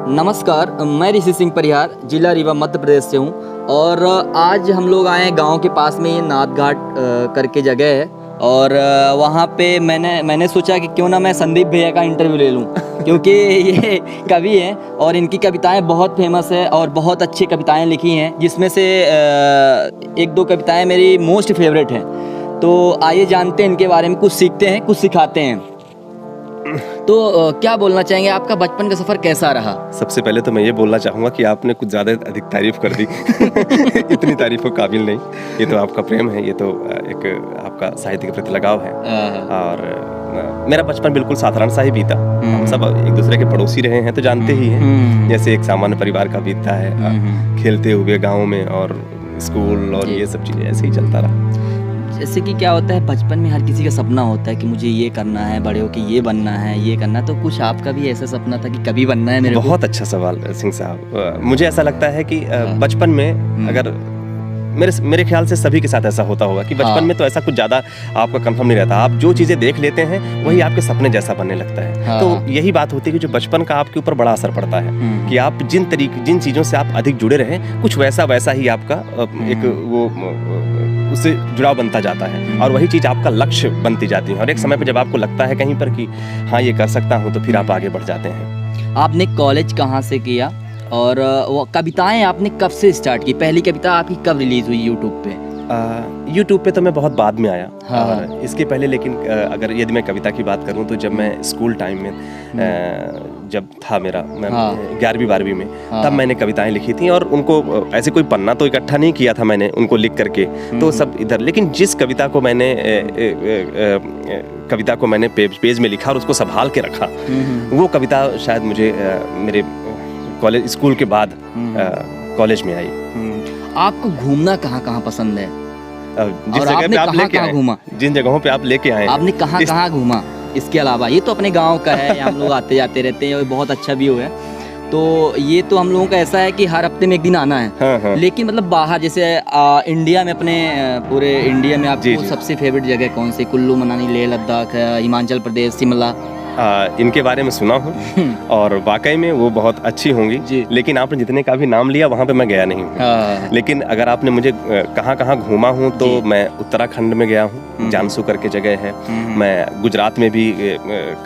नमस्कार, मैं ऋषि सिंह परिहार, जिला रीवा मध्य प्रदेश से हूँ। और आज हम लोग आए हैं गांव के पास में, ये नाथ घाट करके जगह है। और वहाँ पे मैंने सोचा कि क्यों ना मैं संदीप भैया का इंटरव्यू ले लूँ क्योंकि ये कवि हैं और इनकी कविताएं बहुत फेमस है और बहुत अच्छी कविताएं लिखी हैं, जिसमें से एक दो कविताएं मेरी मोस्ट फेवरेट हैं। तो आइए जानते हैं इनके बारे में, कुछ सीखते हैं, कुछ सिखाते हैं। तो क्या बोलना चाहेंगे, आपका बचपन का सफ़र कैसा रहा? सबसे पहले तो मैं ये बोलना चाहूँगा कि आपने कुछ ज़्यादा अधिक तारीफ कर दी। इतनी तारीफ के काबिल नहीं। ये तो आपका प्रेम है, ये तो एक आपका साहित्य के प्रति लगाव है। और मेरा बचपन बिल्कुल साधारण सा ही बीता। हम सब एक दूसरे के पड़ोसी रहे हैं तो जानते ही हैं, जैसे एक सामान्य परिवार का बीतता है, खेलते हुए गाँव में और स्कूल और ये सब चीज़ें ऐसे ही चलता रहा। जैसे कि क्या होता है, बचपन में हर किसी का सपना होता है कि मुझे ये करना है, बड़े होके ये बनना है, ये करना है। तो कुछ आपका भी ऐसा सपना था कि कभी बनना है मेरे को? बहुत अच्छा सवाल सिंह साहब। मुझे ऐसा लगता है कि बचपन में अगर मेरे ख्याल से सभी के साथ ऐसा होता होगा कि बचपन में तो ऐसा कुछ ज़्यादा आपका कंफर्म नहीं रहता। आप जो चीज़ें देख लेते हैं वही आपके सपने जैसा बनने लगता है। तो यही बात होती है कि जो बचपन का आपके ऊपर बड़ा असर पड़ता है कि आप जिन चीज़ों से आप अधिक जुड़े रहें, कुछ वैसा ही आपका एक वो उससे जुड़ाव बनता जाता है और वही चीज़ आपका लक्ष्य बनती जाती है। और एक समय पर जब आपको लगता है कहीं पर कि हाँ ये कर सकता हूँ, तो फिर आप आगे बढ़ जाते हैं। आपने कॉलेज कहाँ से किया और वो कविताएं आपने कब से स्टार्ट की? पहली कविता आपकी कब रिलीज हुई यूट्यूब पे? यूट्यूब पे तो मैं बहुत बाद में आया। और इसके पहले लेकिन अगर यदि मैं कविता की बात करूं तो जब मैं स्कूल टाइम में जब था मेरा, मैं 11वीं 12वीं में, तब मैंने कविताएं लिखी थी। और उनको ऐसे कोई पन्ना तो इकट्ठा नहीं किया था मैंने उनको लिख करके, तो सब इधर। लेकिन जिस कविता को मैंने पेज में लिखा और उसको संभाल के रखा, वो कविता शायद मुझे मेरे कॉलेज स्कूल के बाद कॉलेज में आई। आपको घूमना कहाँ पसंद है? जिस जगह पे आप लेके आए, घूमा, जिन जगहों पे आप लेके आए, आपने कहाँ घूमा? इसके अलावा ये तो अपने गांव का है, हम लोग आते जाते रहते हैं, बहुत अच्छा व्यू है। तो ये तो हम लोगों का ऐसा है कि हर हफ्ते में एक दिन आना है। हाँ। लेकिन मतलब बाहर, जैसे इंडिया में, अपने पूरे इंडिया में आपको सबसे फेवरेट जगह कौन सी? कुल्लू मनाली, लेह लद्दाख, हिमाचल प्रदेश, शिमला? इनके बारे में सुना हूँ और वाकई में वो बहुत अच्छी होंगी, लेकिन आपने जितने का भी नाम लिया वहाँ पे मैं गया नहीं हूँ। लेकिन अगर आपने मुझे कहाँ घूमा हूँ तो मैं उत्तराखंड में गया हूँ, जानसू करके जगह है। मैं गुजरात में भी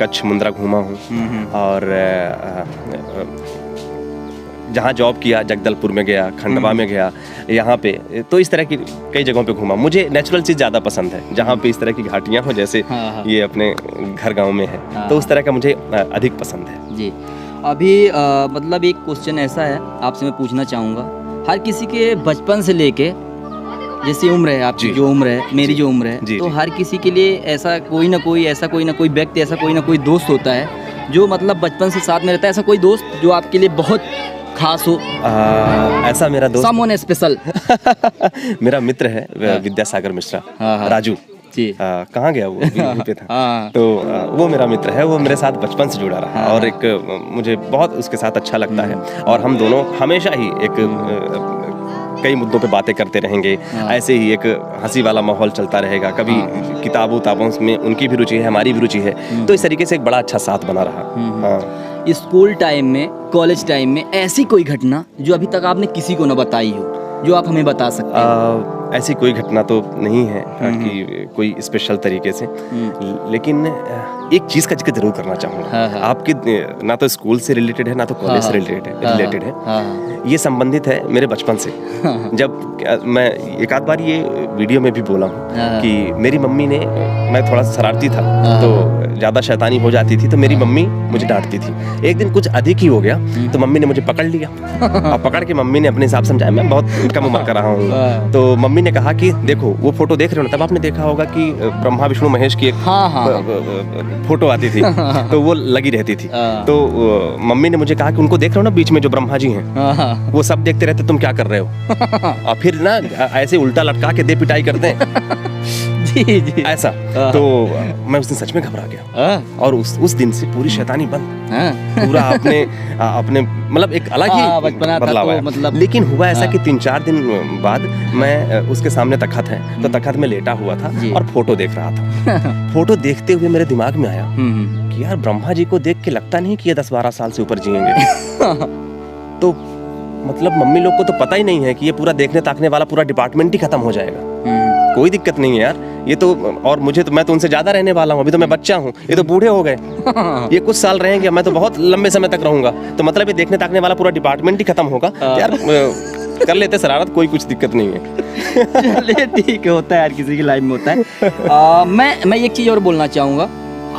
कच्छ, मुंद्रा घूमा हूँ। और जहाँ जॉब किया जगदलपुर में गया, खंडवा में गया, यहाँ पे। तो इस तरह की कई जगहों पे घूमा। मुझे नेचुरल चीज़ ज़्यादा पसंद है, जहाँ पे इस तरह की घाटियाँ हो, जैसे ये अपने घर गांव में है। तो उस तरह का मुझे अधिक पसंद है जी। अभी मतलब एक क्वेश्चन ऐसा है आपसे मैं पूछना चाहूँगा, हर किसी के बचपन से लेके जैसी उम्र है आपकी, जो उम्र है, मेरी जो उम्र है, तो हर किसी के लिए ऐसा कोई ना कोई व्यक्ति, ऐसा कोई ना कोई दोस्त होता है जो मतलब बचपन से साथ में रहता है। ऐसा कोई दोस्त जो आपके लिए बहुत खास हो? ऐसा मेरा दोस्त समवन स्पेशल मेरा मित्र है विद्यासागर मिश्रा, राजू जी। कहाँ गया वो? यहीं पे था। तो वो मेरा मित्र है, वो मेरे साथ बचपन से जुड़ा रहा और एक मुझे बहुत उसके साथ अच्छा लगता है। और हम दोनों हमेशा ही कई मुद्दों पे बातें करते रहेंगे। ऐसे ही एक हंसी वाला माहौल चलता रहेगा। कभी किताबों में उनकी भी रुचि है, हमारी भी रुचि है, तो इस तरीके से एक बड़ा अच्छा साथ बना रहा। स्कूल टाइम में, कॉलेज टाइम में ऐसी कोई घटना जो अभी तक आपने किसी को न बताई हो, जो आप हमें बता सकते हैं? ऐसी कोई घटना तो नहीं है कि कोई स्पेशल तरीके से, लेकिन एक चीज़ का जिक्र जरूर करना चाहूँगा। आपके ना तो स्कूल से रिलेटेड है, ना तो कॉलेज से रिलेटेड है। ये संबंधित है मेरे बचपन से। जब मैं एक आध बार ये वीडियो में भी बोला हूँ कि मेरी मम्मी ने, मैं थोड़ा शरारती था तो ज़्यादा शैतानी हो जाती थी, तो मेरी मम्मी मुझे डांटती थी। एक दिन कुछ अधिक ही हो गया तो मम्मी ने मुझे पकड़ लिया और पकड़ के मम्मी ने अपने हिसाब समझाया, मैं बहुत कम उम्र का रहा हूँ। तो मम्मी ने कहा कि देखो वो फोटो देख रहे हो ना, तब आपने देखा होगा कि ब्रह्मा विष्णु महेश की एक फोटो आती थी तो वो लगी रहती थी। तो मम्मी ने मुझे कहा कि उनको देख रहे हो ना बीच में जो ब्रह्मा जी हैं, वो सब देखते रहते, तुम क्या कर रहे हो? और फिर ना ऐसे उल्टा लटका के दे पिटाई करते हैं। जी जी। ऐसा। तो मैं उस दिन सच में घबरा गया और उस दिन से पूरी शैतानी बंद। पूरा अपने मतलब एक अलग ही बदलाव है। मतलब लेकिन हुआ ऐसा कि 3-4 दिन बाद मैं उसके सामने तख्त है, तो तख्त में लेटा हुआ था और फोटो देख रहा था। फोटो देखते हुए मेरे दिमाग में आया कि यार ब्रह्मा जी को देख के लगता नहीं कि ये 10-12 साल से ऊपर जिएंगे। तो मतलब मम्मी लोग को तो पता ही नहीं है कि ये पूरा देखने ताकने वाला पूरा डिपार्टमेंट ही खत्म हो जाएगा। कोई दिक्कत नहीं है यार, ये तो, और मुझे तो, मैं तो उनसे ज्यादा रहने वाला हूँ, अभी तो मैं बच्चा हूँ, ये तो बूढ़े हो गए, ये कुछ साल रहेंगे, मैं तो बहुत लंबे समय तक रहूंगा, तो मतलब ये देखने ताकने वाला पूरा डिपार्टमेंट ही खत्म होगा यार। कर लेते शरारत, कोई कुछ दिक्कत नहीं है। चलिए ठीक है, होता है यार, किसी की लाइफ में होता है। मैं एक चीज़ और बोलना चाहूँगा,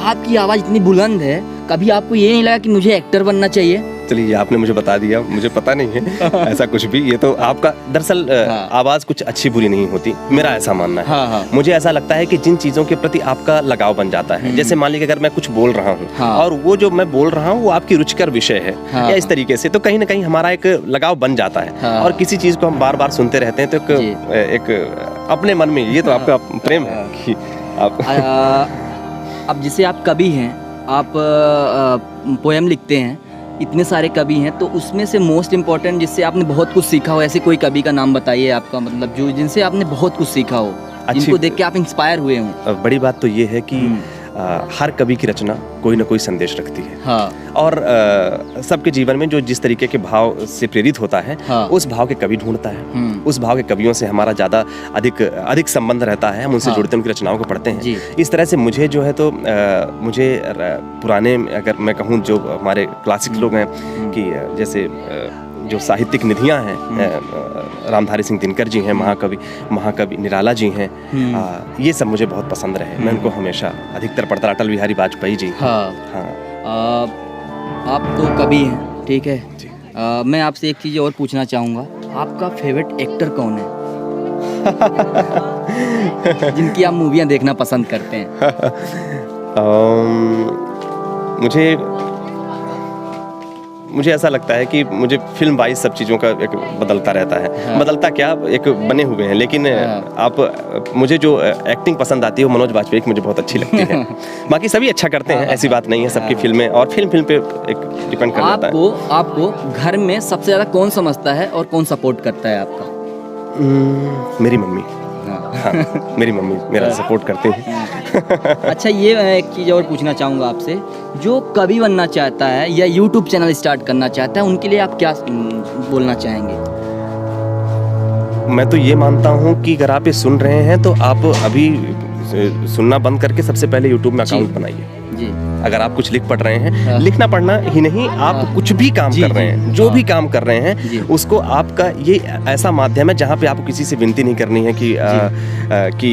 आपकी आवाज़ इतनी बुलंद है, कभी आपको ये नहीं लगा कि मुझे एक्टर बनना चाहिए? चलिए, आपने मुझे बता दिया, मुझे पता नहीं है ऐसा कुछ भी, ये तो आपका दरअसल आवाज़ कुछ अच्छी बुरी नहीं होती, मेरा ऐसा मानना है। मुझे ऐसा लगता है कि जिन चीज़ों के प्रति आपका लगाव बन जाता है, जैसे मान लीजिए अगर मैं कुछ बोल रहा हूँ और वो जो मैं बोल रहा हूँ वो आपकी रुचिकर विषय है या इस तरीके से, तो कहीं ना कहीं हमारा एक लगाव बन जाता है। और किसी चीज़ को हम बार बार सुनते रहते हैं तो एक अपने मन में ये तो आपका प्रेम है कि आप अब जैसे आप कवि हैं, आप पोएम लिखते हैं, इतने सारे कवि हैं, तो उसमें से मोस्ट इम्पोर्टेंट जिससे आपने बहुत कुछ सीखा हो, ऐसे कोई कवि का नाम बताइए आपका, मतलब जो जिनसे आपने बहुत कुछ सीखा हो, जिनको देख के आप इंस्पायर हुए हों। बड़ी बात तो ये है कि हर कवि की रचना कोई ना कोई संदेश रखती है। और सबके जीवन में जो जिस तरीके के भाव से प्रेरित होता है, उस भाव के कवि ढूंढता है, उस भाव के कवियों से हमारा ज़्यादा अधिक संबंध रहता है, हम उनसे जुड़ते हैं, उनकी रचनाओं को पढ़ते हैं। इस तरह से मुझे जो है तो मुझे पुराने, अगर मैं कहूँ जो हमारे क्लासिक लोग हैं, कि जैसे जो साहित्यिक निधियां हैं, रामधारी सिंह दिनकर जी हैं, महाकवि निराला जी हैं, ये सब मुझे बहुत पसंद रहे। मैं उनको हमेशा अधिकतर पढ़ता, अटल बिहारी वाजपेयी जी। आप तो कवि हैं, ठीक है, मैं आपसे एक चीज़ और पूछना चाहूँगा, आपका फेवरेट एक्टर कौन है? जिनकी आप मूवियाँ देखना पसंद करते हैं? मुझे ऐसा लगता है कि मुझे फिल्म वाइज सब चीज़ों का एक बदलता रहता है। बदलता क्या, एक बने हुए हैं, लेकिन आप मुझे जो एक्टिंग पसंद आती है वो मनोज वाजपेयी की मुझे बहुत अच्छी लगती है। बाकी सभी अच्छा करते हैं, ऐसी बात नहीं है, सबकी फिल्में और फिल्म पे एक डिपेंड कर जाता है। आपको घर में सबसे ज़्यादा कौन समझता है और कौन सपोर्ट करता है आपका? मेरी मम्मी। हाँ, मेरी मम्मी मेरा सपोर्ट करते हैं। अच्छा, ये मैं एक चीज़ और पूछना चाहूँगा आपसे, जो कवि बनना चाहता है या यूट्यूब चैनल स्टार्ट करना चाहता है, उनके लिए आप क्या बोलना चाहेंगे? मैं तो ये मानता हूँ कि अगर आप ये सुन रहे हैं तो आप अभी सुनना बंद करके सबसे पहले यूट्यूब में अकाउंट बनाइए। अगर आप कुछ लिख पढ़ रहे हैं, लिखना पढ़ना ही नहीं, आप कुछ भी काम कर रहे हैं, जो भी काम कर रहे हैं, उसको आपका ये ऐसा माध्यम है जहाँ पे आपको किसी से विनती नहीं करनी है कि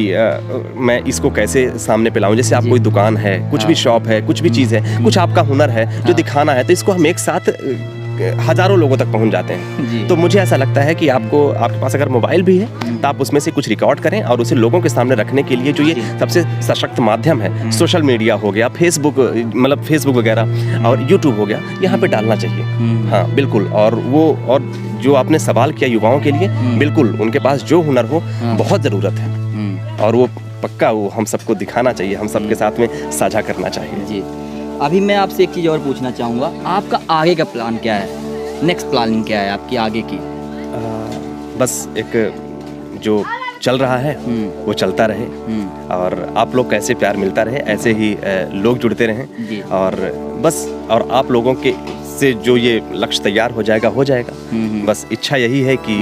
मैं इसको कैसे सामने पे लाऊं। जैसे आप कोई दुकान है, कुछ भी शॉप है, कुछ भी चीज़ है, कुछ आपका हुनर है जो दिखाना है, तो इसको हम एक साथ हजारों लोगों तक पहुंच जाते हैं। तो मुझे ऐसा लगता है कि आपके पास अगर मोबाइल भी है तो आप उसमें से कुछ रिकॉर्ड करें और उसे लोगों के सामने रखने के लिए जो ये सबसे सशक्त माध्यम है, सोशल मीडिया हो गया, फेसबुक वगैरह और यूट्यूब हो गया, यहाँ पे डालना चाहिए। हाँ बिल्कुल। और जो आपने सवाल किया युवाओं के लिए, बिल्कुल उनके पास जो हुनर हो बहुत ज़रूरत है और वो पक्का वो हम सबको दिखाना चाहिए, हम सबके साथ में साझा करना चाहिए। जी, अभी मैं आपसे एक चीज़ और पूछना चाहूँगा, आपका आगे का प्लान क्या है? नेक्स्ट प्लानिंग क्या है आपकी आगे की? बस एक जो चल रहा है वो चलता रहे और आप लोग कैसे प्यार मिलता रहे, ऐसे ही लोग जुड़ते रहें और बस, और आप लोगों के से जो ये लक्ष्य तैयार हो जाएगा। बस इच्छा यही है कि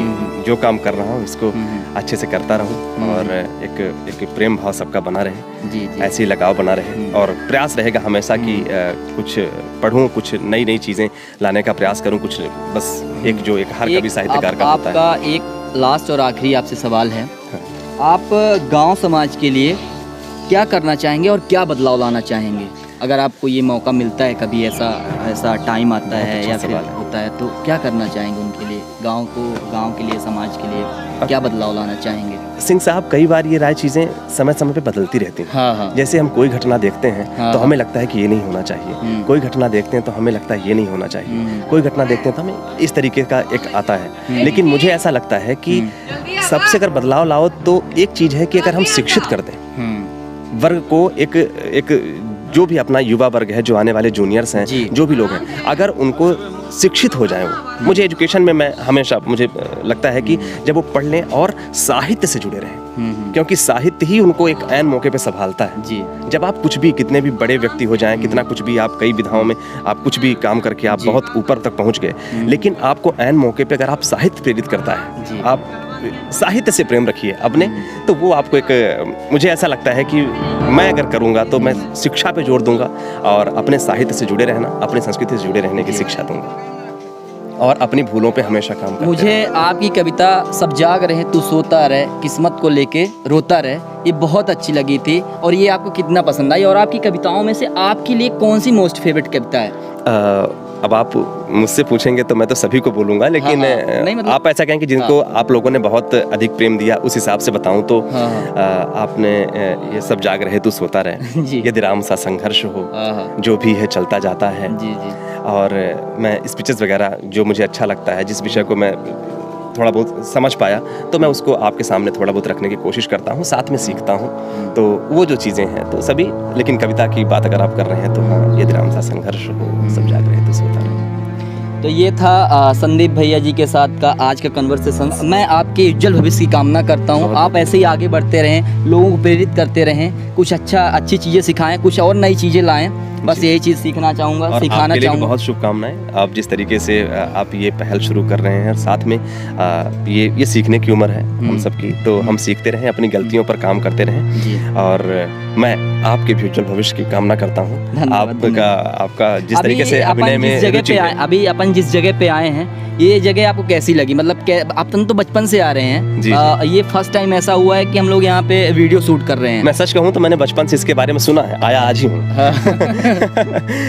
जो काम कर रहा हूँ इसको अच्छे से करता रहूँ और एक प्रेम भाव सबका बना रहे, ऐसे ही लगाव बना रहे और प्रयास रहेगा हमेशा कि कुछ पढ़ूँ, कुछ नई चीज़ें लाने का प्रयास करूँ, कुछ बस एक हर कवि साहित्यकार का होता है। आपका एक लास्ट और आखिरी आपसे सवाल है, आप गांव समाज के लिए क्या करना चाहेंगे और क्या बदलाव लाना चाहेंगे? अगर आपको ये मौका मिलता है, कभी ऐसा टाइम आता है या फिर होता है, तो क्या करना चाहेंगे उनके लिए, गांव के लिए, समाज के लिए क्या बदलाव लाना चाहेंगे? सिंह साहब, कई बार ये राय चीज़ें समय समय पे बदलती रहती हैं। जैसे हम कोई घटना देखते हैं तो हमें लगता है कि ये नहीं होना चाहिए, कोई घटना देखते हैं तो हमें लगता है ये नहीं होना चाहिए, कोई घटना देखते हैं तो हमें इस तरीके का एक आता है। लेकिन मुझे ऐसा लगता है कि सबसे अगर बदलाव लाओ तो एक चीज़ है कि अगर हम शिक्षित कर दें वर्ग को, एक जो भी अपना युवा वर्ग है, जो आने वाले जूनियर्स हैं, जी। जो भी लोग हैं, अगर उनको शिक्षित हो जाए वो, मुझे एजुकेशन में मैं हमेशा मुझे लगता है कि जब वो पढ़ लें और साहित्य से जुड़े रहें, क्योंकि साहित्य ही उनको एक ऐन मौके पे संभालता है। जी। जब आप कुछ भी, कितने भी बड़े व्यक्ति हो जाएं, कितना कुछ भी आप कई विधाओं में आप कुछ भी काम करके आप बहुत ऊपर तक पहुंच गए, लेकिन आपको ऐन मौके पे अगर आप साहित्य प्रेरित करता है, आप साहित्य से प्रेम रखिए अपने, तो वो आपको एक, मुझे ऐसा लगता है कि मैं अगर करूँगा तो मैं शिक्षा पे जोर दूंगा और अपने साहित्य से जुड़े रहना, अपनी संस्कृति से जुड़े रहने की शिक्षा दूंगा और अपनी भूलों पे हमेशा काम करते मुझे आपकी कविता सब जाग रहे तू सोता रहे, किस्मत को लेके रोता रहे, ये बहुत अच्छी लगी थी। और ये आपको कितना पसंद आई? और आपकी कविताओं में से आपके लिए कौन सी मोस्ट फेवरेट कविता है? अब आप मुझसे पूछेंगे तो मैं तो सभी को बोलूंगा, लेकिन नहीं, मतलब आप ऐसा कहें कि जिनको आप लोगों ने बहुत अधिक प्रेम दिया, उस हिसाब से बताऊं तो आपने ये सब जाग रहे तू सोता रहे, यदि राम सा संघर्ष हो, जो भी है चलता जाता है। जी जी। और मैं स्पीचेस वगैरह जो मुझे अच्छा लगता है, जिस विषय को मैं थोड़ा बहुत समझ पाया, तो मैं उसको आपके सामने थोड़ा बहुत रखने की कोशिश करता हूँ, साथ में सीखता हूँ। तो वो जो चीज़ें हैं तो सभी, लेकिन कविता की बात अगर आप कर रहे हैं तो हाँ, यदि राम सा संघर्ष हो, सब जाग रहे तो सोता रहे। तो ये था संदीप भैया जी के साथ का आज का कन्वर्सेशन। मैं आपके उज्जवल भविष्य की कामना करता हूँ, आप ऐसे ही आगे बढ़ते रहें, लोगों को प्रेरित करते रहें, कुछ अच्छी चीज़ें सिखाएं, कुछ और नई चीज़ें लाएं, बस यही चीज़ सीखना चाहूँगा, सिखाना चाहूँगा। बहुत शुभकामनाएं। आप जिस तरीके से आप ये पहल शुरू कर रहे हैं, साथ में ये सीखने की उम्र है हम सबकी, तो हम सीखते रहें, अपनी गलतियों पर काम करते रहें। और मैं आपके भी उज्जवल भविष्य की कामना करता हूँ। आपका जिस तरीके से अभिनय में रुचि है, अभी अपन जिस जगह पे आए हैं, ये जगह आपको कैसी लगी? मतलब अपन तो बचपन से आ रहे हैं, ये फर्स्ट टाइम ऐसा हुआ है कि हम लोग यहाँ पे वीडियो शूट कर रहे हैं। मैं सच कहूँ तो मैंने बचपन से इसके बारे में सुना है, आया आज ही हूँ।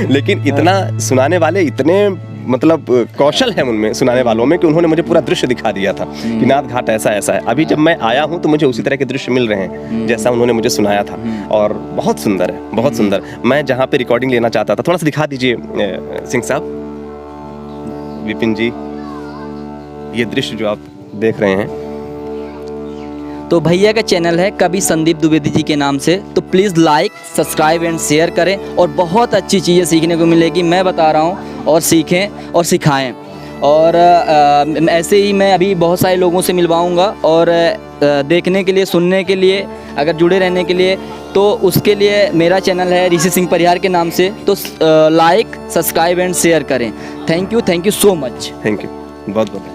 लेकिन इतना सुनाने वाले, इतने मतलब कौशल है उनमें, सुनाने वालों में, कि उन्होंने मुझे पूरा दृश्य दिखा दिया था कि नाथ घाट ऐसा ऐसा है। अभी जब मैं आया हूँ तो मुझे उसी तरह के दृश्य मिल रहे हैं जैसा उन्होंने मुझे सुनाया था, और बहुत सुंदर है, बहुत सुंदर। मैं जहाँ पे रिकॉर्डिंग लेना चाहता था, थोड़ा सा दिखा दीजिए सिंह साहब, विपिन जी, ये दृश्य जो आप देख रहे हैं। तो भैया का चैनल है कवि संदीप द्विवेदी जी के नाम से, तो please like, subscribe and share करें, और बहुत अच्छी चीज़ें सीखने को मिलेगी, मैं बता रहा हूँ, और सीखें और सिखाएं। और ऐसे ही मैं अभी बहुत सारे लोगों से मिलवाऊंगा, और देखने के लिए, सुनने के लिए, अगर जुड़े रहने के लिए, तो उसके लिए मेरा चैनल है ऋषि सिंह परिहार के नाम से, तो लाइक, सब्सक्राइब एंड शेयर करें। Thank you so much. Thank you, बहुत बहुत।